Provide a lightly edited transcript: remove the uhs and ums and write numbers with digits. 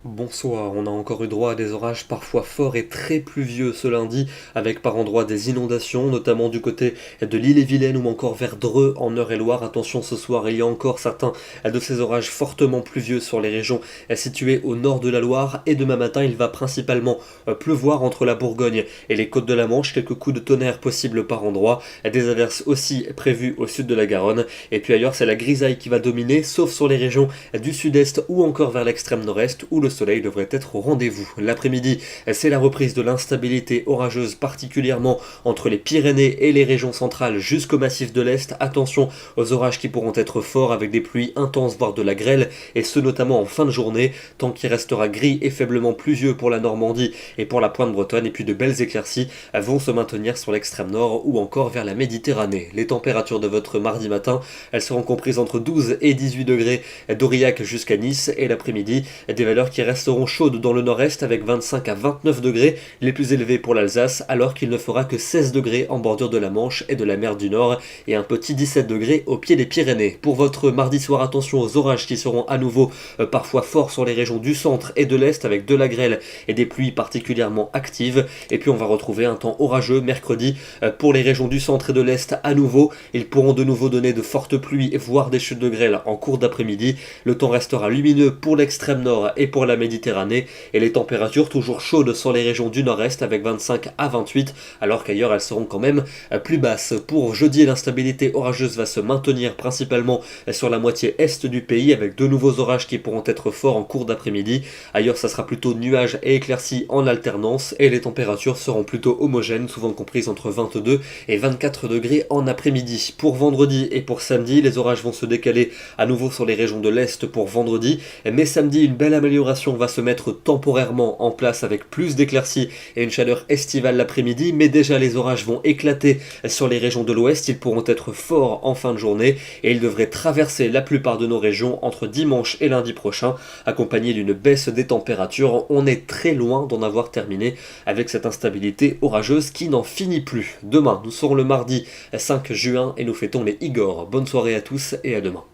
Bonsoir, on a encore eu droit à des orages parfois forts et très pluvieux ce lundi, avec par endroits des inondations, notamment du côté de l'Ille-et-Vilaine ou encore vers Dreux en Eure-et-Loire. Attention, ce soir, il y a encore certains de ces orages fortement pluvieux sur les régions situées au nord de la Loire, et demain matin, il va principalement pleuvoir entre la Bourgogne et les côtes de la Manche, quelques coups de tonnerre possibles par endroits, des averses aussi prévues au sud de la Garonne, et puis ailleurs, c'est la grisaille qui va dominer, sauf sur les régions du sud-est ou encore vers l'extrême nord-est, où le soleil devrait être au rendez-vous. L'après-midi, c'est la reprise de l'instabilité orageuse, particulièrement entre les Pyrénées et les régions centrales jusqu'au massif de l'Est. Attention aux orages qui pourront être forts avec des pluies intenses, voire de la grêle, et ce notamment en fin de journée, temps qui restera gris et faiblement pluvieux pour la Normandie et pour la pointe bretonne, et puis de belles éclaircies vont se maintenir sur l'extrême nord ou encore vers la Méditerranée. Les températures de votre mardi matin, elles seront comprises entre 12 et 18 degrés d'Aurillac jusqu'à Nice, et l'après-midi, des valeurs qui resteront chaudes dans le nord-est avec 25 à 29 degrés, les plus élevés pour l'Alsace, alors qu'il ne fera que 16 degrés en bordure de la Manche et de la mer du Nord, et un petit 17 degrés au pied des Pyrénées. Pour votre mardi soir, attention aux orages qui seront à nouveau parfois forts sur les régions du centre et de l'est, avec de la grêle et des pluies particulièrement actives. Et puis on va retrouver un temps orageux mercredi pour les régions du centre et de l'est à nouveau. Ils pourront de nouveau donner de fortes pluies, voire des chutes de grêle en cours d'après-midi. Le temps restera lumineux pour l'extrême nord et pour la Méditerranée, et les températures toujours chaudes sur les régions du nord-est avec 25 à 28, alors qu'ailleurs elles seront quand même plus basses. Pour jeudi, l'instabilité orageuse va se maintenir principalement sur la moitié est du pays, avec de nouveaux orages qui pourront être forts en cours d'après-midi. Ailleurs, ça sera plutôt nuages et éclaircies en alternance, et les températures seront plutôt homogènes, souvent comprises entre 22 et 24 degrés en après-midi. Pour vendredi et pour samedi, les orages vont se décaler à nouveau sur les régions de l'est pour vendredi, mais samedi, une belle amélioration va se mettre temporairement en place avec plus d'éclaircies et une chaleur estivale l'après-midi, mais déjà les orages vont éclater sur les régions de l'ouest. Ils pourront être forts en fin de journée et ils devraient traverser la plupart de nos régions entre dimanche et lundi prochain, accompagnés d'une baisse des températures. On est très loin d'en avoir terminé avec cette instabilité orageuse qui n'en finit plus. Demain, nous serons le mardi 5 juin et nous fêtons les Igor. Bonne soirée à tous et à demain.